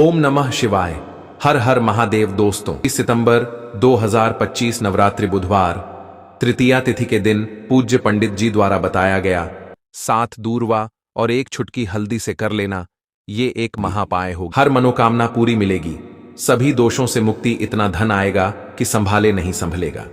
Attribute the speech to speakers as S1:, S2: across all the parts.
S1: ओम नमः शिवाय। हर हर महादेव। दोस्तों, 20 सितंबर 2025 नवरात्रि बुधवार तृतीया तिथि के दिन पूज्य पंडित जी द्वारा बताया गया 7 दूर्वा और 1 छुटकी हल्दी से कर लेना, ये एक महापाय होगा। हर मनोकामना पूरी मिलेगी, सभी दोषों से मुक्ति, इतना धन आएगा कि संभाले नहीं संभलेगा।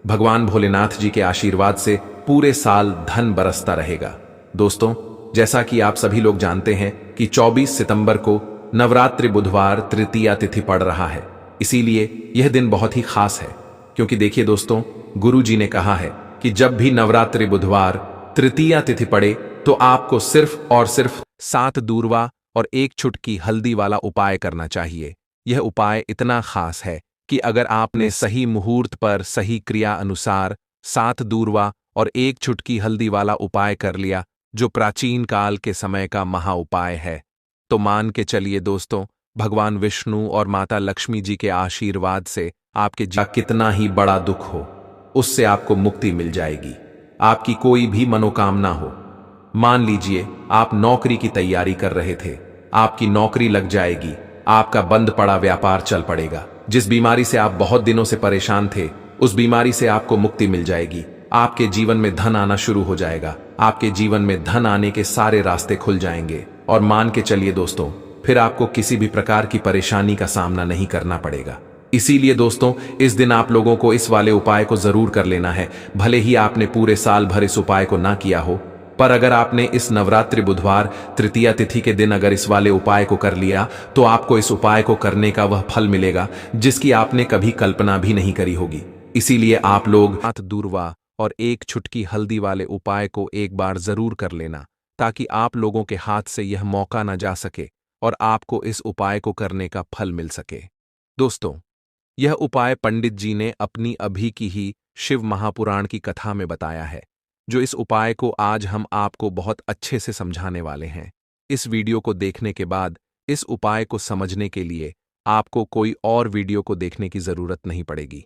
S1: भगवान भोलेनाथ जी के आशीर्वाद से पूरे साल धन बरसता रहेगा। दोस्तों, जैसा कि आप सभी लोग जानते हैं कि 24 सितंबर को नवरात्रि बुधवार तृतीया तिथि पड़ रहा है, इसीलिए यह दिन बहुत ही खास है। क्योंकि देखिए दोस्तों, गुरु जी ने कहा है कि जब भी नवरात्रि बुधवार तृतीया तिथि पड़े तो आपको सिर्फ और सिर्फ 7 दूर्वा और 1 छुटकी हल्दी वाला उपाय करना चाहिए। यह उपाय इतना खास है कि अगर आपने सही मुहूर्त पर सही क्रिया अनुसार 7 दूर्वा और 1 छुटकी हल्दी वाला उपाय कर लिया, जो प्राचीन काल के समय का महा उपाय है, तो मान के चलिए दोस्तों, भगवान विष्णु और माता लक्ष्मी जी के आशीर्वाद से आपके जीवन कितना ही बड़ा दुख हो, उससे आपको मुक्ति मिल जाएगी। आपकी कोई भी मनोकामना हो, मान लीजिए आप नौकरी की तैयारी कर रहे थे, आपकी नौकरी लग जाएगी, आपका बंद पड़ा व्यापार चल पड़ेगा। जिस बीमारी से आप बहुत दिनों से परेशान थे, उस बीमारी से आपको मुक्ति मिल जाएगी। आपके जीवन में धन आना शुरू हो जाएगा, आपके जीवन में धन आने के सारे रास्ते खुल जाएंगे। और मान के चलिए दोस्तों, फिर आपको किसी भी प्रकार की परेशानी का सामना नहीं करना पड़ेगा। इसीलिए दोस्तों, इस दिन आप लोगों को इस वाले उपाय को जरूर कर लेना है। भले ही आपने पूरे साल भर इस उपाय को ना किया हो, पर अगर आपने इस नवरात्रि बुधवार तृतीया तिथि के दिन अगर इस वाले उपाय को कर लिया, तो आपको इस उपाय को करने का वह फल मिलेगा जिसकी आपने कभी कल्पना भी नहीं करी होगी। इसीलिए आप लोग 7 दूर्वा और 1 छुटकी हल्दी वाले उपाय को एक बार जरूर कर लेना, ताकि आप लोगों के हाथ से यह मौका न जा सके और आपको इस उपाय को करने का फल मिल सके। दोस्तों, यह उपाय पंडित जी ने अपनी अभी की ही शिव महापुराण की कथा में बताया है, जो इस उपाय को आज हम आपको बहुत अच्छे से समझाने वाले हैं। इस वीडियो को देखने के बाद इस उपाय को समझने के लिए आपको कोई और वीडियो को देखने की जरूरत नहीं पड़ेगी।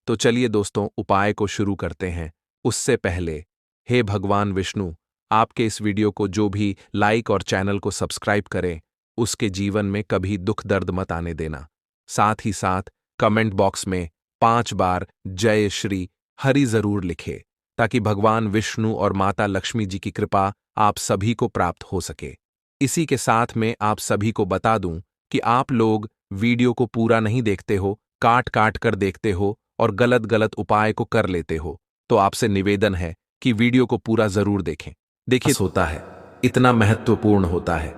S1: तो चलिए दोस्तों, उपाय को शुरू करते हैं। उससे पहले, हे भगवान विष्णु, आपके इस वीडियो को जो भी लाइक और चैनल को सब्सक्राइब करें, उसके जीवन में कभी दुख दर्द मत आने देना। साथ ही साथ कमेंट बॉक्स में 5 बार जय श्री हरि जरूर लिखे, ताकि भगवान विष्णु और माता लक्ष्मी जी की कृपा आप सभी को प्राप्त हो सके। इसी के साथ में आप सभी को बता दूं कि आप लोग वीडियो को पूरा नहीं देखते हो, काट काट कर देखते हो और गलत गलत उपाय को कर लेते हो, तो आपसे निवेदन है कि वीडियो को पूरा जरूर देखें। देखिए, होता है, इतना महत्वपूर्ण होता है।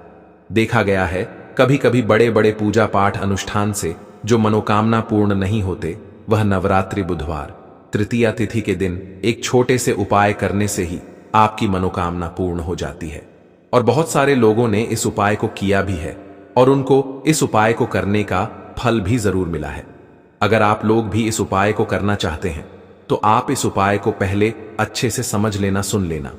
S1: देखा गया है कभी कभी बड़े बड़े पूजा पाठ अनुष्ठान से जो मनोकामना पूर्ण नहीं होते, वह नवरात्रि बुधवार तृतीया तिथि के दिन एक छोटे से उपाय करने से ही आपकी मनोकामना पूर्ण हो जाती है। और बहुत सारे लोगों ने इस उपाय को किया भी है और उनको इस उपाय को करने का फल भी जरूर मिला है। अगर आप लोग भी इस उपाय को करना चाहते हैं, तो आप इस उपाय को पहले अच्छे से समझ लेना, सुन लेना,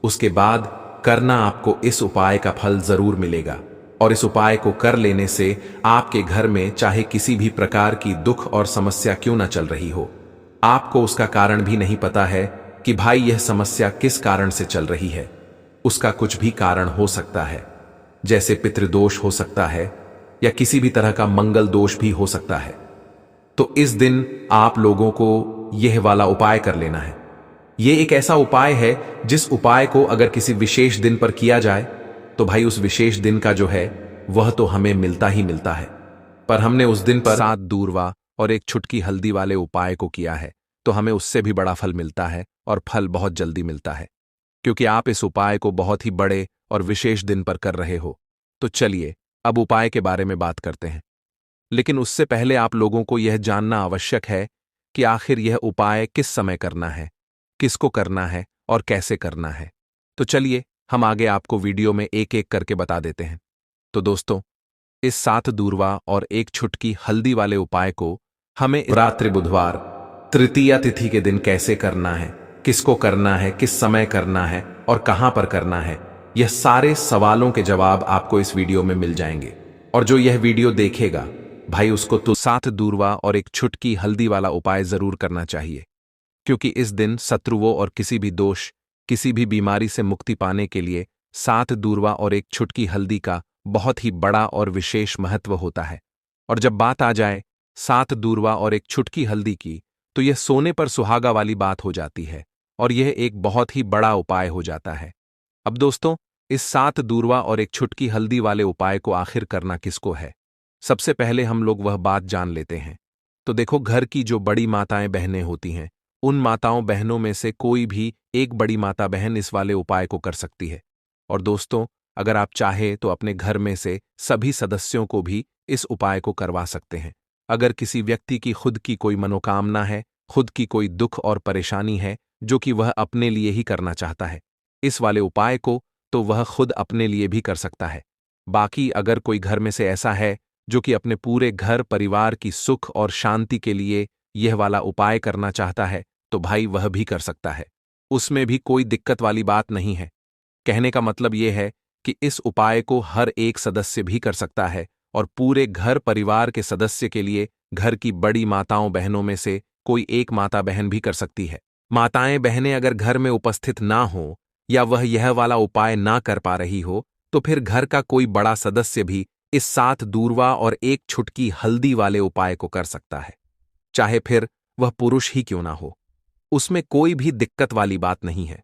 S1: उसके बाद करना। आपको इस उपाय का फल जरूर मिलेगा। और इस उपाय को कर लेने से आपके घर में चाहे किसी भी प्रकार की दुख और समस्या क्यों ना चल रही हो, आपको उसका कारण भी नहीं पता है कि भाई यह समस्या किस कारण से चल रही है। उसका कुछ भी कारण हो सकता है, जैसे पितृदोष हो सकता है या किसी भी तरह का मंगल दोष भी हो सकता है। तो इस दिन आप लोगों को यह वाला उपाय कर लेना है। यह एक ऐसा उपाय है जिस उपाय को अगर किसी विशेष दिन पर किया जाए, तो भाई उस विशेष दिन का जो है वह तो हमें मिलता ही मिलता है। पर हमने उस दिन पर 7 दूर्वा और 1 छुटकी हल्दी वाले उपाय को किया है, तो हमें उससे भी बड़ा फल मिलता है और फल बहुत जल्दी मिलता है, क्योंकि आप इस उपाय को बहुत ही बड़े और विशेष दिन पर कर रहे हो। तो चलिए अब उपाय के बारे में बात करते हैं। लेकिन उससे पहले आप लोगों को यह जानना आवश्यक है कि आखिर यह उपाय किस समय करना है, किसको करना है और कैसे करना है। तो चलिए हम आगे आपको वीडियो में एक एक करके बता देते हैं। तो दोस्तों, इस 7 दूर्वा और 1 छुटकी हल्दी वाले उपाय को हमें रात्रि बुधवार तृतीया तिथि के दिन कैसे करना है, किसको करना है, किस समय करना है और कहां पर करना है, यह सारे सवालों के जवाब आपको इस वीडियो में मिल जाएंगे। और जो यह वीडियो देखेगा भाई, उसको तो 7 दूर्वा और 1 छुटकी हल्दी वाला उपाय जरूर करना चाहिए, क्योंकि इस दिन शत्रुओं और किसी भी दोष, किसी भी बीमारी से मुक्ति पाने के लिए 7 दूर्वा और 1 छुटकी हल्दी का बहुत ही बड़ा और विशेष महत्व होता है। और जब बात आ जाए 7 दूर्वा और एक चुटकी हल्दी की, तो यह सोने पर सुहागा वाली बात हो जाती है और यह एक बहुत ही बड़ा उपाय हो जाता है। अब दोस्तों, इस 7 दूर्वा और एक चुटकी हल्दी वाले उपाय को आखिर करना किसको है? सबसे पहले हम लोग वह बात जान लेते हैं। तो देखो, घर की जो बड़ी माताएं बहनें होती हैं, उन माताओं बहनों में से कोई भी एक बड़ी माता बहन इस वाले उपाय को कर सकती है। और दोस्तों, अगर आप चाहे तो अपने घर में से सभी सदस्यों को भी इस उपाय को करवा सकते हैं। अगर किसी व्यक्ति की खुद की कोई मनोकामना है, खुद की कोई दुख और परेशानी है जो कि वह अपने लिए ही करना चाहता है, इस वाले उपाय को तो वह खुद अपने लिए भी कर सकता है। बाकी अगर कोई घर में से ऐसा है जो कि अपने पूरे घर परिवार की सुख और शांति के लिए यह वाला उपाय करना चाहता है, तो भाई वह भी कर सकता है। उसमें भी कोई दिक्कत वाली बात नहीं है। कहने का मतलब यह है कि इस उपाय को हर एक सदस्य भी कर सकता है और पूरे घर परिवार के सदस्य के लिए घर की बड़ी माताओं बहनों में से कोई एक माता बहन भी कर सकती है। माताएं बहनें अगर घर में उपस्थित ना हो या वह यह वाला उपाय ना कर पा रही हो, तो फिर घर का कोई बड़ा सदस्य भी इस 7 दूर्वा और एक छुटकी हल्दी वाले उपाय को कर सकता है, चाहे फिर वह पुरुष ही क्यों ना हो। उसमें कोई भी दिक्कत वाली बात नहीं है।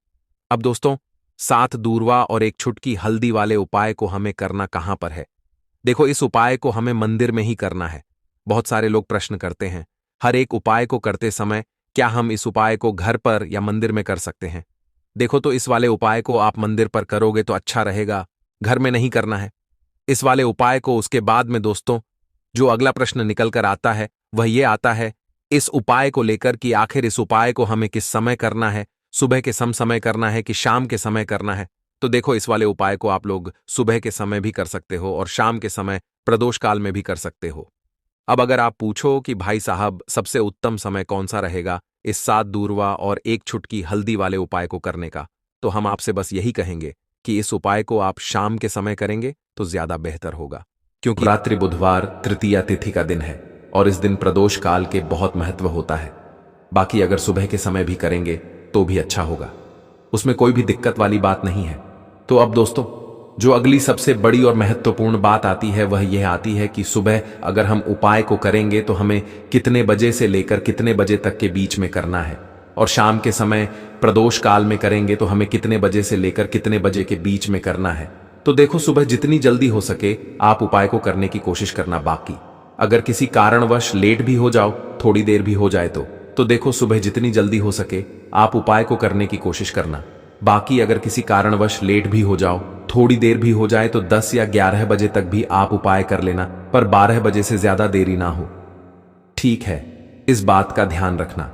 S1: अब दोस्तों, 7 दूर्वा और एक छुटकी हल्दी वाले उपाय को हमें करना कहां पर है? देखो, इस उपाय को हमें मंदिर में ही करना है। बहुत सारे लोग प्रश्न करते हैं, हर एक उपाय को करते समय क्या हम इस उपाय को घर पर या मंदिर में कर सकते हैं? देखो, तो इस वाले उपाय को आप मंदिर पर करोगे तो अच्छा रहेगा, घर में नहीं करना है। इस वाले उपाय को उसके बाद में दोस्तों, जो अगला प्रश्न निकल कर आता है वह ये आता है इस उपाय को लेकर कि आखिर इस उपाय को हमें किस समय करना है, सुबह के समय करना है कि शाम के समय करना है? तो देखो, इस वाले उपाय को आप लोग सुबह के समय भी कर सकते हो और शाम के समय प्रदोष काल में भी कर सकते हो। अब अगर आप पूछो कि भाई साहब सबसे उत्तम समय कौन सा रहेगा इस 7 दूर्वा और एक छुटकी हल्दी वाले उपाय को करने का, तो हम आपसे बस यही कहेंगे कि इस उपाय को आप शाम के समय करेंगे तो ज्यादा बेहतर होगा, क्योंकि रात्रि बुधवार तृतीया तिथि का दिन है और इस दिन प्रदोष काल के बहुत महत्व होता है। बाकी अगर सुबह के समय भी करेंगे तो भी अच्छा होगा, उसमें कोई भी दिक्कत वाली बात नहीं है। तो अब दोस्तों, जो अगली सबसे बड़ी और महत्वपूर्ण बात आती है वह यह आती है कि सुबह अगर हम उपाय को करेंगे तो हमें कितने बजे से लेकर कितने बजे तक के बीच में करना है, और शाम के समय प्रदोष काल में करेंगे तो हमें कितने बजे से लेकर कितने बजे के बीच में करना है। तो देखो, सुबह जितनी जल्दी हो सके आप उपाय को करने की कोशिश करना। बाकी अगर किसी कारणवश लेट भी हो जाओ, थोड़ी देर भी हो जाए तो देखो, सुबह जितनी जल्दी हो सके आप उपाय को करने की कोशिश करना। बाकी अगर किसी कारणवश लेट भी हो जाओ, थोड़ी देर भी हो जाए, तो 10 या 11 बजे तक भी आप उपाय कर लेना, पर 12 बजे से ज्यादा देरी ना हो। ठीक है, इस बात का ध्यान रखना।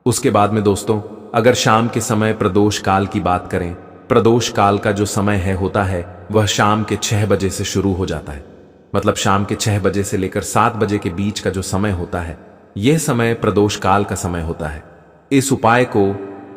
S1: उसके बाद में दोस्तों, अगर शाम के समय प्रदोष काल की बात करें, प्रदोष काल का जो समय होता है वह शाम के 6 बजे से शुरू हो जाता है। मतलब शाम के 6 बजे से लेकर 7 बजे के बीच का जो समय होता है, यह समय प्रदोष काल का समय होता है। इस उपाय को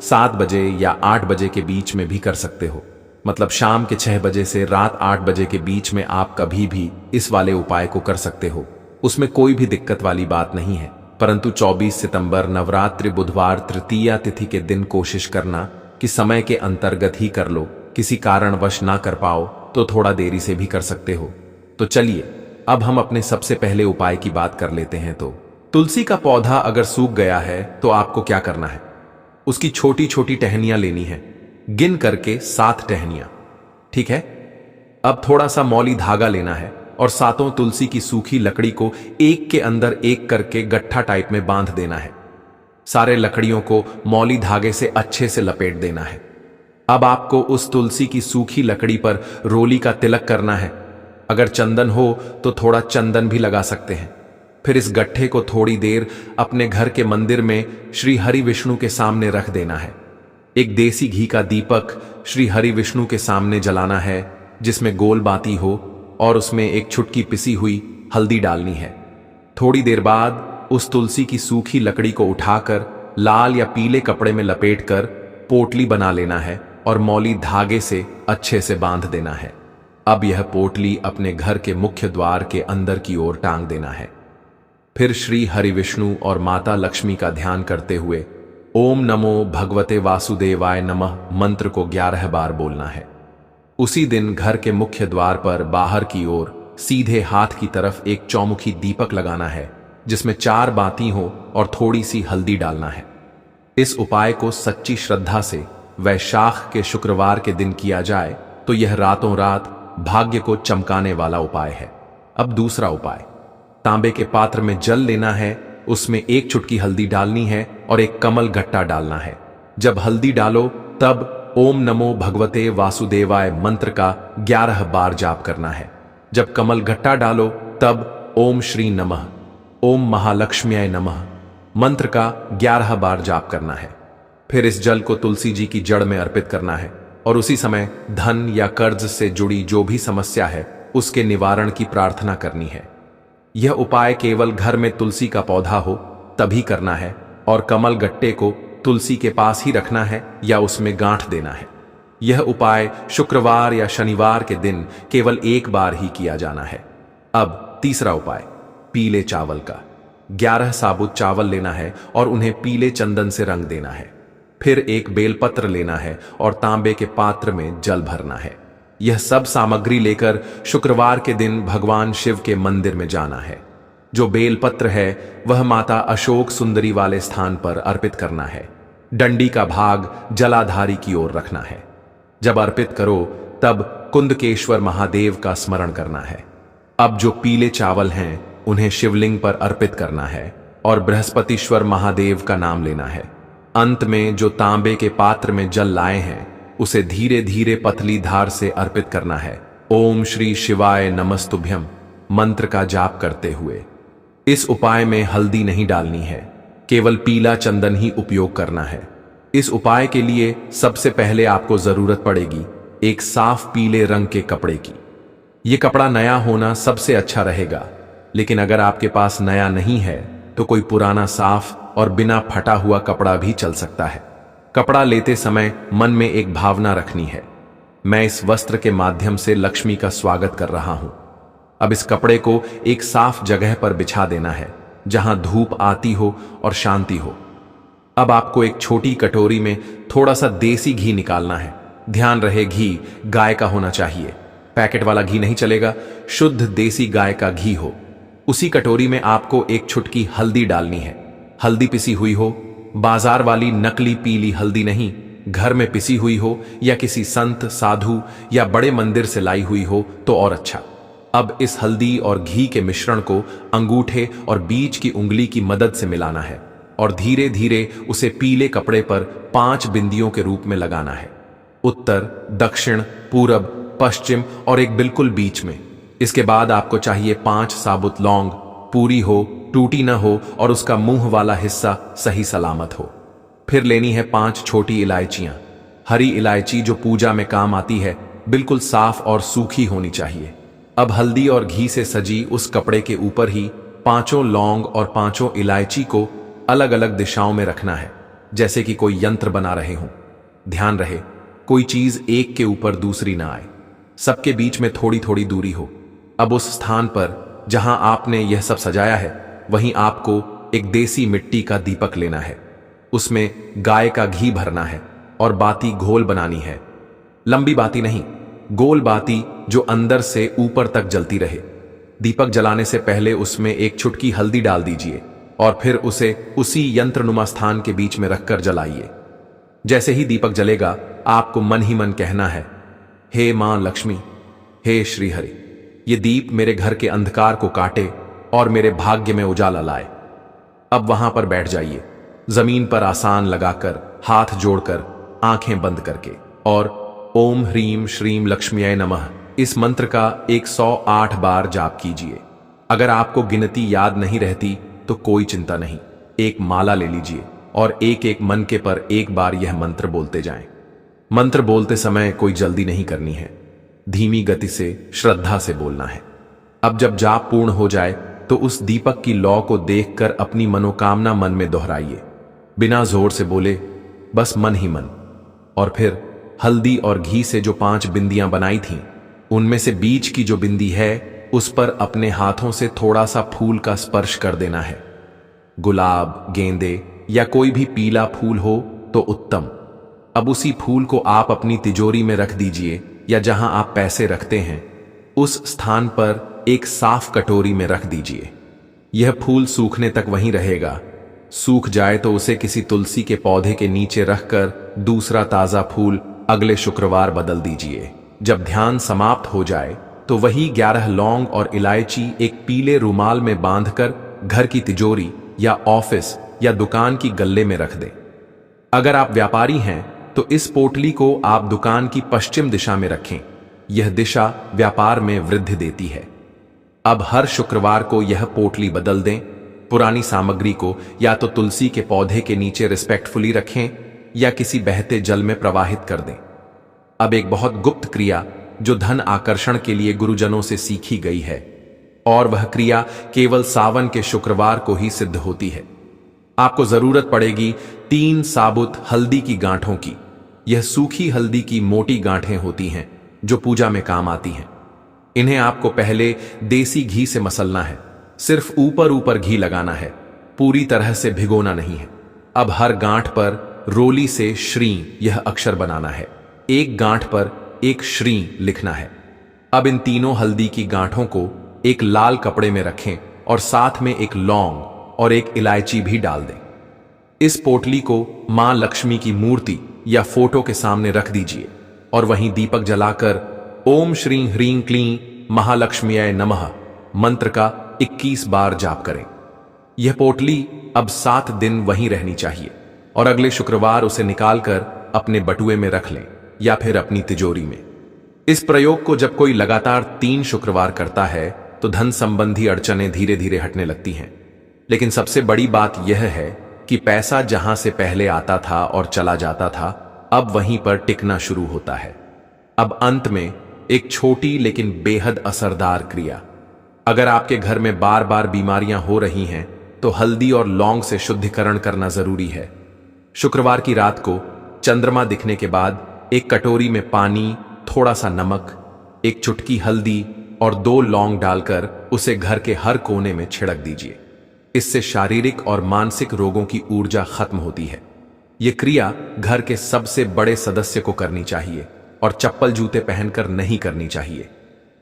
S1: 7 बजे या 8 बजे के बीच में भी कर सकते हो। मतलब शाम के 6 बजे से रात 8 बजे के बीच में आप कभी भी इस वाले उपाय को कर सकते हो, उसमें कोई भी दिक्कत वाली बात नहीं है। परंतु 24 सितंबर नवरात्रि बुधवार तृतीया तिथि के दिन कोशिश करना कि समय के अंतर्गत ही कर लो। किसी कारणवश ना कर पाओ तो थोड़ा देरी से भी कर सकते हो। तो चलिए, अब हम अपने सबसे पहले उपाय की बात कर लेते हैं। तो तुलसी का पौधा अगर सूख गया है तो आपको क्या करना है? उसकी छोटी छोटी टहनियां लेनी है, गिन करके 7 टहनियां। ठीक है, अब थोड़ा सा मौली धागा लेना है और 7 तुलसी की सूखी लकड़ी को एक के अंदर एक करके गट्ठा टाइप में बांध देना है। सारे लकड़ियों को मौली धागे से अच्छे से लपेट देना है। अब आपको उस तुलसी की सूखी लकड़ी पर रोली का तिलक करना है। अगर चंदन हो तो थोड़ा चंदन भी लगा सकते हैं। फिर इस गट्ठे को थोड़ी देर अपने घर के मंदिर में श्री हरि विष्णु के सामने रख देना है। एक देसी घी का दीपक श्री हरि विष्णु के सामने जलाना है, जिसमें गोल बाती हो, और उसमें एक चुटकी पिसी हुई हल्दी डालनी है। थोड़ी देर बाद उस तुलसी की सूखी लकड़ी को उठाकर लाल या पीले कपड़े में लपेटकर पोटली बना लेना है और मौली धागे से अच्छे से बांध देना है। अब यह पोटली अपने घर के मुख्य द्वार के अंदर की ओर टांग देना है। फिर श्री हरि विष्णु और माता लक्ष्मी का ध्यान करते हुए ओम नमो भगवते वासुदेवाय नमः मंत्र को 11 बार बोलना है। उसी दिन घर के मुख्य द्वार पर बाहर की ओर सीधे हाथ की तरफ एक चौमुखी दीपक लगाना है, जिसमें 4 बाती हो और थोड़ी सी हल्दी डालना है। इस उपाय को सच्ची श्रद्धा से वैशाख के शुक्रवार के दिन किया जाए तो यह रातों रात भाग्य को चमकाने वाला उपाय है। अब दूसरा उपाय, तांबे के पात्र में जल लेना है, उसमें 1 चुटकी हल्दी डालनी है और एक कमल गट्टा डालना है। जब हल्दी डालो तब ओम नमो भगवते वासुदेवाय मंत्र का 11 बार जाप करना है। जब कमल गट्टा डालो तब ओम श्री नमः, ओम महालक्ष्म्याय नमः मंत्र का 11 बार जाप करना है। फिर इस जल को तुलसी जी की जड़ में अर्पित करना है और उसी समय धन या कर्ज से जुड़ी जो भी समस्या है उसके निवारण की प्रार्थना करनी है। यह उपाय केवल घर में तुलसी का पौधा हो तभी करना है और कमल गट्टे को तुलसी के पास ही रखना है या उसमें गांठ देना है। यह उपाय शुक्रवार या शनिवार के दिन केवल 1 बार ही किया जाना है। अब तीसरा उपाय, पीले चावल का 11 साबुत चावल लेना है और उन्हें पीले चंदन से रंग देना है। फिर एक बेलपत्र लेना है और तांबे के पात्र में जल भरना है। यह सब सामग्री लेकर शुक्रवार के दिन भगवान शिव के मंदिर में जाना है। जो बेलपत्र है वह माता अशोक सुंदरी वाले स्थान पर अर्पित करना है। डंडी का भाग जलाधारी की ओर रखना है। जब अर्पित करो तब कुंदकेश्वर महादेव का स्मरण करना है। अब जो पीले चावल हैं उन्हें शिवलिंग पर अर्पित करना है और बृहस्पतिश्वर महादेव का नाम लेना है। अंत में जो तांबे के पात्र में जल लाए हैं उसे धीरे धीरे पतली धार से अर्पित करना है। ओम श्री शिवाय नमस्तुभ्यम मंत्र का जाप करते हुए। इस उपाय में हल्दी नहीं डालनी है, केवल पीला चंदन ही उपयोग करना है। इस उपाय के लिए सबसे पहले आपको जरूरत पड़ेगी एक साफ पीले रंग के कपड़े की। यह कपड़ा नया होना सबसे अच्छा रहेगा, लेकिन अगर आपके पास नया नहीं है तो कोई पुराना साफ और बिना फटा हुआ कपड़ा भी चल सकता है। कपड़ा लेते समय मन में एक भावना रखनी है, मैं इस वस्त्र के माध्यम से लक्ष्मी का स्वागत कर रहा हूं। अब इस कपड़े को एक साफ जगह पर बिछा देना है जहां धूप आती हो और शांति हो। अब आपको एक छोटी कटोरी में थोड़ा सा देसी घी निकालना है। ध्यान रहे घी गाय का होना चाहिए, पैकेट वाला घी नहीं चलेगा, शुद्ध देसी गाय का घी हो। उसी कटोरी में आपको एक चुटकी हल्दी डालनी है। हल्दी पिसी हुई हो, बाजार वाली नकली पीली हल्दी नहीं, घर में पिसी हुई हो या किसी संत साधु या बड़े मंदिर से लाई हुई हो तो और अच्छा। अब इस हल्दी और घी के मिश्रण को अंगूठे और बीच की उंगली की मदद से मिलाना है और धीरे धीरे उसे पीले कपड़े पर 5 बिंदियों के रूप में लगाना है, उत्तर, दक्षिण, पूरब, पश्चिम और एक बिल्कुल बीच में। इसके बाद आपको चाहिए 5 साबुत लौंग, पूरी हो, टूटी न हो और उसका मुंह वाला हिस्सा सही सलामत हो। फिर लेनी है 5 छोटी इलायचियां। हरी इलायची जो पूजा में काम आती है बिल्कुल साफ और सूखी होनी चाहिए। अब हल्दी और घी से सजी उस कपड़े के ऊपर ही 5 लौंग और 5 इलायची को अलग अलग दिशाओं में रखना है, जैसे कि कोई यंत्र बना रहे हों। ध्यान रहे कोई चीज एक के ऊपर दूसरी ना आए, सबके बीच में थोड़ी थोड़ी दूरी हो। अब उस स्थान पर जहां आपने यह सब सजाया है वहीं आपको एक देसी मिट्टी का दीपक लेना है। उसमें गाय का घी भरना है और बाती घोल बनानी है। लंबी बाती नहीं, गोल बाती जो अंदर से ऊपर तक जलती रहे। दीपक जलाने से पहले उसमें एक चुटकी हल्दी डाल दीजिए और फिर उसे उसी यंत्रनुमा स्थान के बीच में रखकर जलाइए। जैसे ही दीपक जलेगा आपको मन ही मन कहना है, हे मां लक्ष्मी, हे श्री हरि, ये दीप मेरे घर के अंधकार को काटे और मेरे भाग्य में उजाला लाए। अब वहां पर बैठ जाइए, जमीन पर आसान लगाकर, हाथ जोड़कर, आंखें बंद करके और ओम ह्रीम श्रीम लक्ष्म्याय नमः इस मंत्र का 108 बार जाप कीजिए। अगर आपको गिनती याद नहीं रहती तो कोई चिंता नहीं, एक माला ले लीजिए और एक एक मनके पर एक बार यह मंत्र बोलते जाएं। मंत्र बोलते समय कोई जल्दी नहीं करनी है, धीमी गति से श्रद्धा से बोलना है। अब जब जाप पूर्ण हो जाए तो उस दीपक की लौ को देखकर अपनी मनोकामना मन में दोहराइए, बिना जोर से बोले, बस मन ही मन। और फिर हल्दी और घी से जो 5 बिंदियां बनाई थीं उनमें से बीच की जो बिंदी है उस पर अपने हाथों से थोड़ा सा फूल का स्पर्श कर देना है। गुलाब, गेंदे या कोई भी पीला फूल हो तो उत्तम। अब उसी फूल को आप अपनी तिजोरी में रख दीजिए या जहां आप पैसे रखते हैं उस स्थान पर एक साफ कटोरी में रख दीजिए। यह फूल सूखने तक वहीं रहेगा। सूख जाए तो उसे किसी तुलसी के पौधे के नीचे रखकर दूसरा ताजा फूल अगले शुक्रवार बदल दीजिए। जब ध्यान समाप्त हो जाए तो वही 11 लौंग और इलायची एक पीले रुमाल में बांधकर घर की तिजोरी या ऑफिस या दुकान की गल्ले में रख दें। अगर आप व्यापारी हैं तो इस पोटली को आप दुकान की पश्चिम दिशा में रखें। यह दिशा व्यापार में वृद्धि देती है। अब हर शुक्रवार को यह पोटली बदल दें। पुरानी सामग्री को या तो तुलसी के पौधे के नीचे रिस्पेक्टफुली रखें या किसी बहते जल में प्रवाहित कर दें। अब एक बहुत गुप्त क्रिया जो धन आकर्षण के लिए गुरुजनों से सीखी गई है, और वह क्रिया केवल सावन के शुक्रवार को ही सिद्ध होती है। आपको जरूरत पड़ेगी 3 साबुत हल्दी की गांठों की। यह सूखी हल्दी की मोटी गांठें होती हैं जो पूजा में काम आती हैं। इन्हें आपको पहले देसी घी से मसलना है। सिर्फ ऊपर ऊपर घी लगाना है, पूरी तरह से भिगोना नहीं है। अब हर गांठ पर रोली से श्री यह अक्षर बनाना है। एक गांठ पर एक श्री लिखना है। अब इन तीनों हल्दी की गांठों को एक लाल कपड़े में रखें और साथ में एक लौंग और एक इलायची भी डाल दें। इस पोटली को मां लक्ष्मी की मूर्ति या फोटो के सामने रख दीजिए और वहीं दीपक जलाकर ओम श्री ह्रीं क्लीं महालक्ष्मीय नमः मंत्र का 21 बार जाप करें। यह पोटली अब 7 दिन वहीं रहनी चाहिए और अगले शुक्रवार उसे निकालकर अपने बटुए में रख लें या फिर अपनी तिजोरी में। इस प्रयोग को जब कोई लगातार 3 शुक्रवार करता है तो धन संबंधी अड़चनें धीरे धीरे हटने लगती हैं। लेकिन सबसे बड़ी बात यह है कि पैसा जहां से पहले आता था और चला जाता था, अब वहीं पर टिकना शुरू होता है। अब अंत में एक छोटी लेकिन बेहद असरदार क्रिया। अगर आपके घर में बार बार बीमारियां हो रही हैं तो हल्दी और लौंग से शुद्धिकरण करना जरूरी है। शुक्रवार की रात को चंद्रमा दिखने के बाद एक कटोरी में पानी, थोड़ा सा नमक, एक चुटकी हल्दी और 2 लौंग डालकर उसे घर के हर कोने में छिड़क दीजिए। इससे शारीरिक और मानसिक रोगों की ऊर्जा खत्म होती है। यह क्रिया घर के सबसे बड़े सदस्य को करनी चाहिए और चप्पल जूते पहनकर नहीं करनी चाहिए।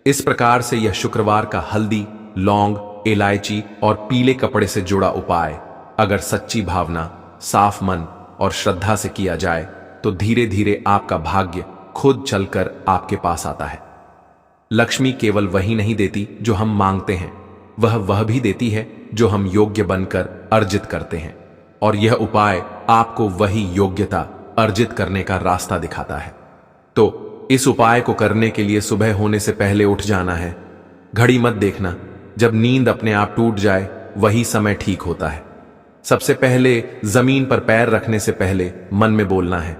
S1: इस प्रकार से यह शुक्रवार का हल्दी, लौंग, इलायची और पीले कपड़े से जुड़ा उपाय अगर सच्ची भावना, साफ मन और श्रद्धा से किया जाए तो धीरे धीरे आपका भाग्य खुद चलकर आपके पास आता है। लक्ष्मी केवल वही नहीं देती जो हम मांगते हैं, वह भी देती है जो हम योग्य बनकर अर्जित करते हैं, और यह उपाय आपको वही योग्यता अर्जित करने का रास्ता दिखाता है। तो इस उपाय को करने के लिए सुबह होने से पहले उठ जाना है। घड़ी मत देखना, जब नींद अपने आप टूट जाए वही समय ठीक होता है। सबसे पहले जमीन पर पैर रखने से पहले मन में बोलना है,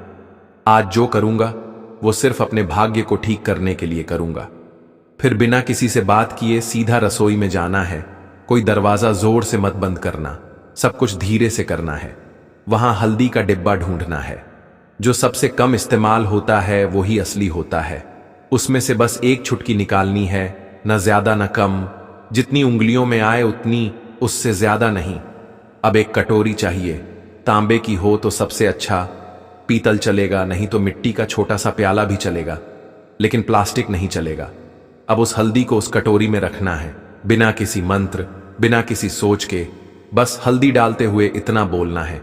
S1: आज जो करूंगा वो सिर्फ अपने भाग्य को ठीक करने के लिए करूंगा। फिर बिना किसी से बात किए सीधा रसोई में जाना है। कोई दरवाजा जोर से मत बंद करना, सब कुछ धीरे से करना है। वहां हल्दी का डिब्बा ढूंढना है। जो सबसे कम इस्तेमाल होता है वही असली होता है। उसमें से बस एक चुटकी निकालनी है, न ज्यादा न कम। जितनी उंगलियों में आए उतनी, उससे ज्यादा नहीं। अब एक कटोरी चाहिए, तांबे की हो तो सबसे अच्छा। पीतल चलेगा, नहीं तो मिट्टी का छोटा सा प्याला भी चलेगा, लेकिन प्लास्टिक नहीं चलेगा। अब उस हल्दी को उस कटोरी में रखना है, बिना किसी मंत्र, बिना किसी सोच के। बस हल्दी डालते हुए इतना बोलना है,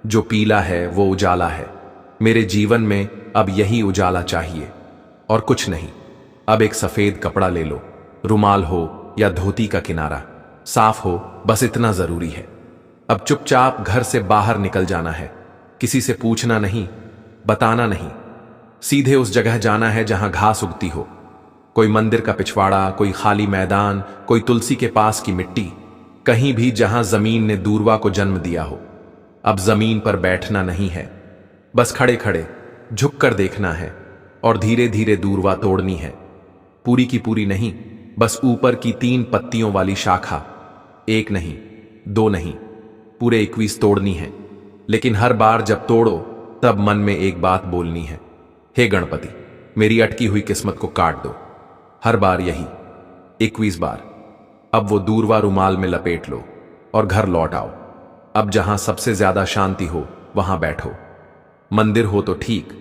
S1: जो पीला है वो उजाला है। मेरे जीवन में अब यही उजाला चाहिए और कुछ नहीं। अब एक सफेद कपड़ा ले लो, रुमाल हो या धोती का किनारा, साफ हो, बस इतना जरूरी है। अब चुपचाप घर से बाहर निकल जाना है। किसी से पूछना नहीं, बताना नहीं। सीधे उस जगह जाना है जहां घास उगती हो। कोई मंदिर का पिछवाड़ा, कोई खाली मैदान, कोई तुलसी के पास की मिट्टी, कहीं भी जहां जमीन ने दूर्वा को जन्म दिया हो। अब जमीन पर बैठना नहीं है, बस खड़े खड़े झुककर देखना है और धीरे धीरे दूर्वा तोड़नी है। पूरी की पूरी नहीं, बस ऊपर की 3 पत्तियों वाली शाखा, 1 नहीं, 2 नहीं, पूरे 21 तोड़नी है। लेकिन हर बार जब तोड़ो तब मन में एक बात बोलनी है, हे गणपति, मेरी अटकी हुई किस्मत को काट दो। हर बार यही 21 बार। अब वो दूर्वा रुमाल में लपेट लो और घर लौट आओ। अब जहां सबसे ज्यादा शांति हो वहां बैठो। मंदिर हो तो ठीक,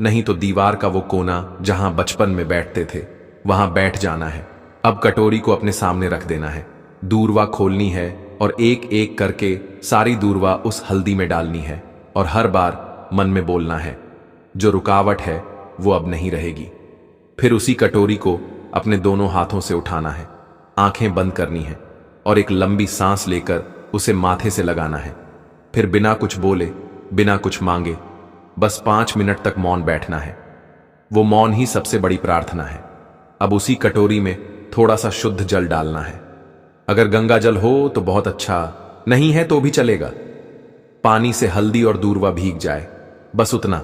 S1: नहीं तो दीवार का वो कोना जहां बचपन में बैठते थे वहां बैठ जाना है। अब कटोरी को अपने सामने रख देना है, दूरवा खोलनी है और एक एक करके सारी दूरवा उस हल्दी में डालनी है और हर बार मन में बोलना है, जो रुकावट है वो अब नहीं रहेगी। फिर उसी कटोरी को अपने दोनों हाथों से उठाना है, आंखें बंद करनी है और एक लंबी सांस लेकर उसे माथे से लगाना है। फिर बिना कुछ बोले, बिना कुछ मांगे, बस 5 मिनट तक मौन बैठना है। वो मौन ही सबसे बड़ी प्रार्थना है। अब उसी कटोरी में थोड़ा सा शुद्ध जल डालना है। अगर गंगा जल हो तो बहुत अच्छा, नहीं है तो भी चलेगा। पानी से हल्दी और दूरवा भीग जाए, बस उतना।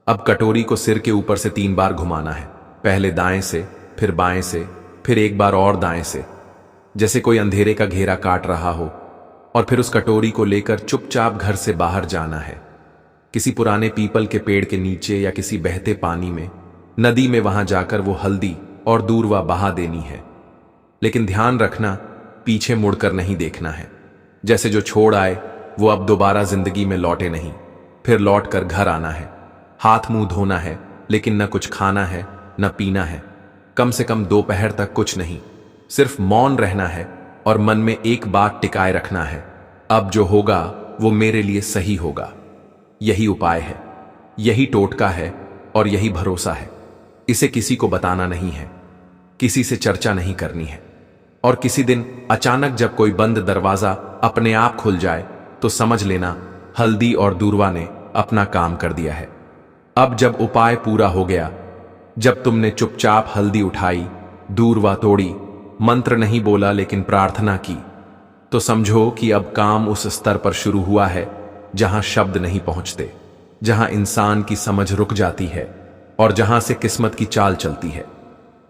S1: अब कटोरी को सिर के ऊपर से 3 बार घुमाना है, पहले दाएं से, फिर बाएं से, फिर एक बार और दाएं से, जैसे कोई अंधेरे का घेरा काट रहा हो। और फिर उस कटोरी को लेकर चुपचाप घर से बाहर जाना है, किसी पुराने पीपल के पेड़ के नीचे या किसी बहते पानी में, नदी में, वहां जाकर वो हल्दी और दूरवा बहा देनी है। लेकिन ध्यान रखना, पीछे मुड़कर नहीं देखना है। जैसे जो छोड़ आए वो अब दोबारा जिंदगी में लौटे नहीं। फिर लौट कर घर आना है, हाथ मुंह धोना है, लेकिन न कुछ खाना है न पीना है। कम से कम दोपहर तक कुछ नहीं, सिर्फ मौन रहना है और मन में एक बात टिकाए रखना है, अब जो होगा वो मेरे लिए सही होगा। यही उपाय है, यही टोटका है और यही भरोसा है। इसे किसी को बताना नहीं है, किसी से चर्चा नहीं करनी है। और किसी दिन अचानक जब कोई बंद दरवाजा अपने आप खुल जाए तो समझ लेना हल्दी और दूरवा ने अपना काम कर दिया है। अब जब उपाय पूरा हो गया, जब तुमने चुपचाप हल्दी उठाई, दूरवा तोड़ी, मंत्र नहीं बोला लेकिन प्रार्थना की, तो समझो कि अब काम उस स्तर पर शुरू हुआ है जहां शब्द नहीं पहुंचते, जहां इंसान की समझ रुक जाती है और जहां से किस्मत की चाल चलती है।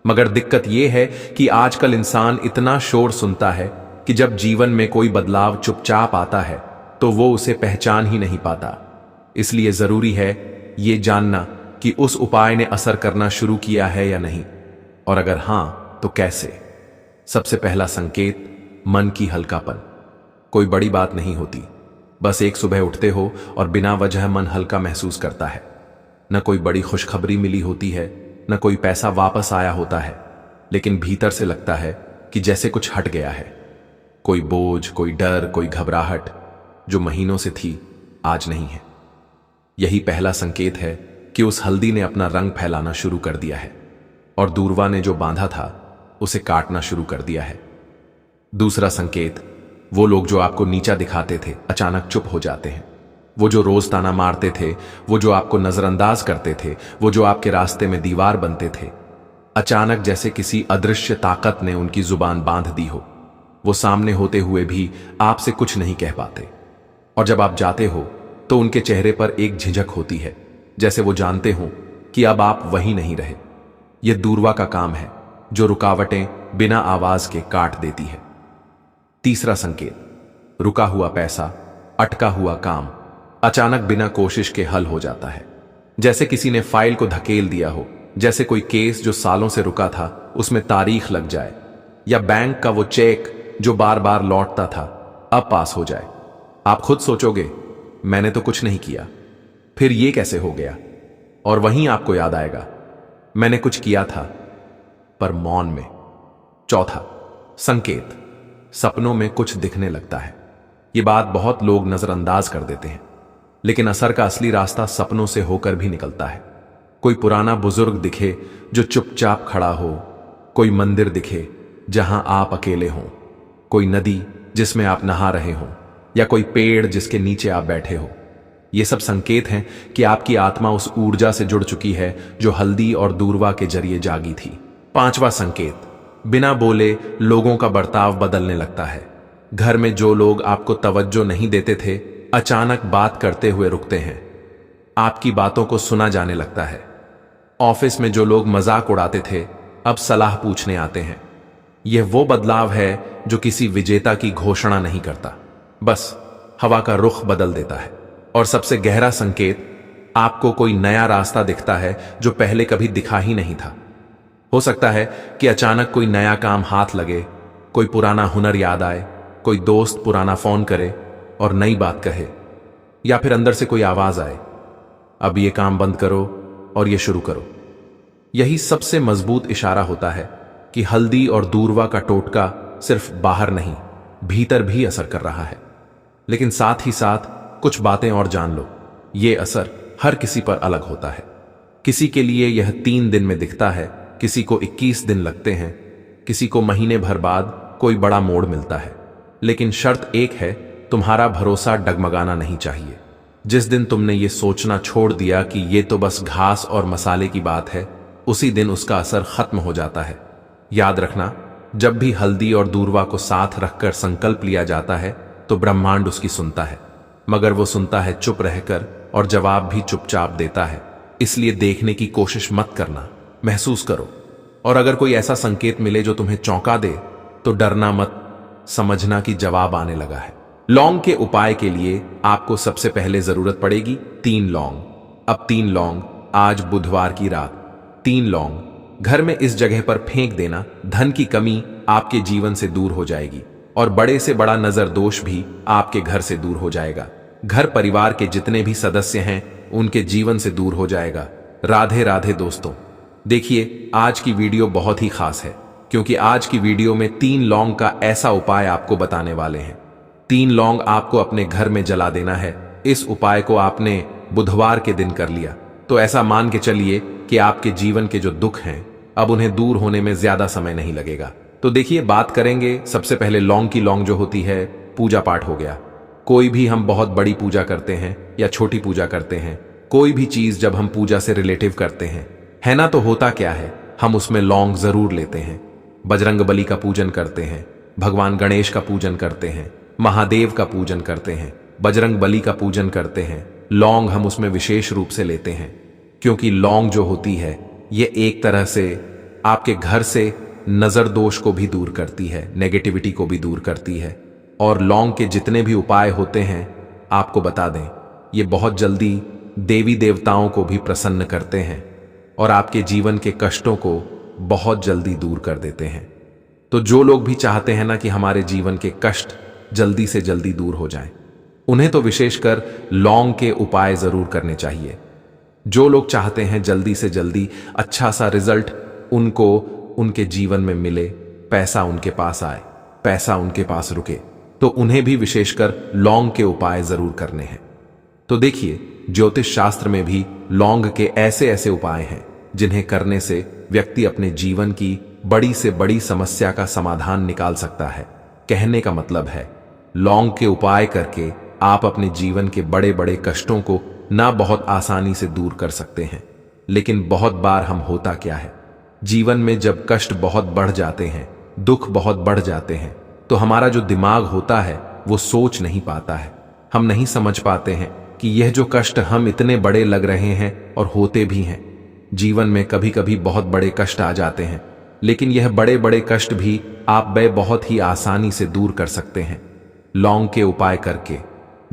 S1: मगर दिक्कत यह है कि आजकल इंसान इतना शोर सुनता है कि जब जीवन में कोई बदलाव चुपचाप आता है तो वो उसे पहचान ही नहीं पाता। इसलिए जरूरी है ये जानना कि उस उपाय ने असर करना शुरू किया है या नहीं, और अगर हां तो कैसे। सबसे पहला संकेत, मन की हल्कापन। कोई बड़ी बात नहीं होती, बस एक सुबह उठते हो और बिना वजह मन हल्का महसूस करता है। न कोई बड़ी खुशखबरी मिली होती है, न कोई पैसा वापस आया होता है, लेकिन भीतर से लगता है कि जैसे कुछ हट गया है। कोई बोझ, कोई डर, कोई घबराहट जो महीनों से थी आज नहीं है। यही पहला संकेत है कि उस हल्दी ने अपना रंग फैलाना शुरू कर दिया है और दूरवा ने जो बांधा था उसे काटना शुरू कर दिया है। दूसरा संकेत, वो लोग जो आपको नीचा दिखाते थे अचानक चुप हो जाते हैं। वो जो रोज ताना मारते थे, वो जो आपको नजरअंदाज करते थे, वो जो आपके रास्ते में दीवार बनते थे, अचानक जैसे किसी अदृश्य ताकत ने उनकी जुबान बांध दी हो। वो सामने होते हुए भी आपसे कुछ नहीं कह पाते, और जब आप जाते हो तो उनके चेहरे पर एक झिझक होती है, जैसे वो जानते हो कि अब आप वहीं नहीं रहे। यह दूरवा का काम है जो रुकावटें बिना आवाज के काट देती है। तीसरा संकेत, रुका हुआ पैसा, अटका हुआ काम अचानक बिना कोशिश के हल हो जाता है। जैसे किसी ने फाइल को धकेल दिया हो, जैसे कोई केस जो सालों से रुका था उसमें तारीख लग जाए, या बैंक का वो चेक जो बार बार लौटता था अब पास हो जाए। आप खुद सोचोगे मैंने तो कुछ नहीं किया, फिर ये कैसे हो गया? और वहीं आपको याद आएगा मैंने कुछ किया था, पर मौन में। चौथा संकेत, सपनों में कुछ दिखने लगता है। ये बात बहुत लोग नजरअंदाज कर देते हैं, लेकिन असर का असली रास्ता सपनों से होकर भी निकलता है। कोई पुराना बुजुर्ग दिखे जो चुपचाप खड़ा हो, कोई मंदिर दिखे जहां आप अकेले हों, कोई नदी जिसमें आप नहा रहे हों, या कोई पेड़ जिसके नीचे आप बैठे हो। ये सब संकेत हैं कि आपकी आत्मा उस ऊर्जा से जुड़ चुकी है जो हल्दी और दूरवा के जरिए जागी थी। पांचवा संकेत, बिना बोले लोगों का बर्ताव बदलने लगता है। घर में जो लोग आपको तवज्जो नहीं देते थे अचानक बात करते हुए रुकते हैं, आपकी बातों को सुना जाने लगता है। ऑफिस में जो लोग मजाक उड़ाते थे अब सलाह पूछने आते हैं। यह वो बदलाव है जो किसी विजेता की घोषणा नहीं करता, बस हवा का रुख बदल देता है। और सबसे गहरा संकेत, आपको कोई नया रास्ता दिखता है जो पहले कभी दिखा ही नहीं था। हो सकता है कि अचानक कोई नया काम हाथ लगे, कोई पुराना हुनर याद आए, कोई दोस्त पुराना फोन करे और नई बात कहे, या फिर अंदर से कोई आवाज आए, अब ये काम बंद करो और ये शुरू करो। यही सबसे मजबूत इशारा होता है कि हल्दी और दूर्वा का टोटका सिर्फ बाहर नहीं, भीतर भी असर कर रहा है। लेकिन साथ ही साथ कुछ बातें और जान लो, ये असर हर किसी पर अलग होता है। किसी के लिए यह 3 दिन में दिखता है, किसी को 21 दिन लगते हैं, किसी को महीने भर बाद कोई बड़ा मोड़ मिलता है। लेकिन शर्त एक है, तुम्हारा भरोसा डगमगाना नहीं चाहिए। जिस दिन तुमने ये सोचना छोड़ दिया कि ये तो बस घास और मसाले की बात है, उसी दिन उसका असर खत्म हो जाता है। याद रखना, जब भी हल्दी और दूर्वा को साथ रखकर संकल्प लिया जाता है तो ब्रह्मांड उसकी सुनता है, मगर वो सुनता है चुप रहकर और जवाब भी चुपचाप देता है। इसलिए देखने की कोशिश मत करना, महसूस करो। और अगर कोई ऐसा संकेत मिले जो तुम्हें चौंका दे तो डरना मत, समझना कि जवाब आने लगा है। लौंग के उपाय के लिए आपको सबसे पहले जरूरत पड़ेगी 3 लौंग। अब 3 लौंग, आज बुधवार की रात 3 लौंग घर में इस जगह पर फेंक देना। धन की कमी आपके जीवन से दूर हो जाएगी और बड़े से बड़ा नजर दोष भी आपके घर से दूर हो जाएगा। घर परिवार के जितने भी सदस्य हैं उनके जीवन से दूर हो जाएगा। राधे राधे दोस्तों। देखिए, आज की वीडियो बहुत ही खास है, क्योंकि आज की वीडियो में 3 लौंग का ऐसा उपाय आपको बताने वाले हैं। 3 लौंग आपको अपने घर में जला देना है। इस उपाय को आपने बुधवार के दिन कर लिया तो ऐसा मान के चलिए कि आपके जीवन के जो दुख हैं अब उन्हें दूर होने में ज्यादा समय नहीं लगेगा। तो देखिए, बात करेंगे सबसे पहले लौंग की। लौंग जो होती है, पूजा पाठ हो गया। कोई भी हम बहुत बड़ी पूजा करते हैं या छोटी पूजा करते हैं, कोई भी चीज जब हम पूजा से रिलेटिव करते हैं, है ना, तो होता क्या है, हम उसमें लौंग जरूर लेते हैं। बजरंग बली का पूजन करते हैं, भगवान गणेश का पूजन करते हैं, महादेव का पूजन करते हैं, बजरंग बली का पूजन करते हैं। लौंग हम उसमें विशेष रूप से लेते हैं, क्योंकि लौंग जो होती है ये एक तरह से आपके घर से नजर दोष को भी दूर करती है, नेगेटिविटी को भी दूर करती है। और लौंग के जितने भी उपाय होते हैं, आपको बता दें, ये बहुत जल्दी देवी देवताओं को भी प्रसन्न करते हैं और आपके जीवन के कष्टों को बहुत जल्दी दूर कर देते हैं। तो जो लोग भी चाहते हैं ना कि हमारे जीवन के कष्ट जल्दी से जल्दी दूर हो जाएं, उन्हें तो विशेषकर लौंग के उपाय जरूर करने चाहिए। जो लोग चाहते हैं जल्दी से जल्दी अच्छा सा रिजल्ट उनको उनके जीवन में मिले, पैसा उनके पास आए, पैसा उनके पास रुके, तो उन्हें भी विशेषकर लौंग के उपाय जरूर करने हैं। तो देखिए, ज्योतिष शास्त्र में भी लौंग के ऐसे ऐसे उपाय हैं जिन्हें करने से व्यक्ति अपने जीवन की बड़ी से बड़ी समस्या का समाधान निकाल सकता है। कहने का मतलब है, लौंग के उपाय करके आप अपने जीवन के बड़े बड़े कष्टों को ना बहुत आसानी से दूर कर सकते हैं। लेकिन बहुत बार हम होता क्या है, जीवन में जब कष्ट बहुत बढ़ जाते हैं, दुख बहुत बढ़ जाते हैं, तो हमारा जो दिमाग होता है वो सोच नहीं पाता है। हम नहीं समझ पाते हैं कि यह जो कष्ट हम इतने बड़े लग रहे हैं और होते भी हैं। जीवन में कभी कभी बहुत बड़े कष्ट आ जाते हैं, लेकिन यह बड़े बड़े कष्ट भी आप बहुत ही आसानी से दूर कर सकते हैं लौंग के उपाय करके।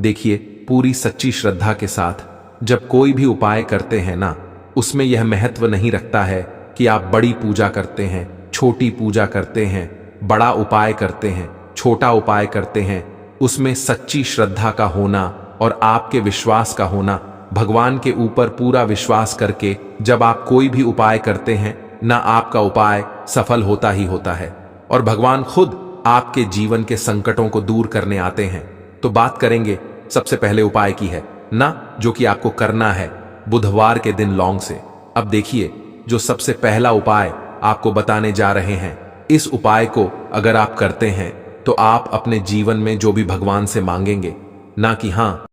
S1: देखिए, पूरी सच्ची श्रद्धा के साथ जब कोई भी उपाय करते हैं ना, उसमें यह महत्व नहीं रखता है कि आप बड़ी पूजा करते हैं, छोटी पूजा करते हैं, बड़ा उपाय करते हैं, छोटा उपाय करते हैं। उसमें सच्ची श्रद्धा का होना और आपके विश्वास का होना, भगवान के ऊपर पूरा विश्वास करके जब आप कोई भी उपाय करते हैं ना, आपका उपाय सफल होता ही होता है और भगवान खुद आपके जीवन के संकटों को दूर करने आते हैं। तो बात करेंगे सबसे पहले उपाय की है ना, जो कि आपको करना है बुधवार के दिन लौंग से। अब देखिए, जो सबसे पहला उपाय आपको बताने जा रहे हैं, इस उपाय को अगर आप करते हैं तो आप अपने जीवन में जो भी भगवान से मांगेंगे, ना कि हाँ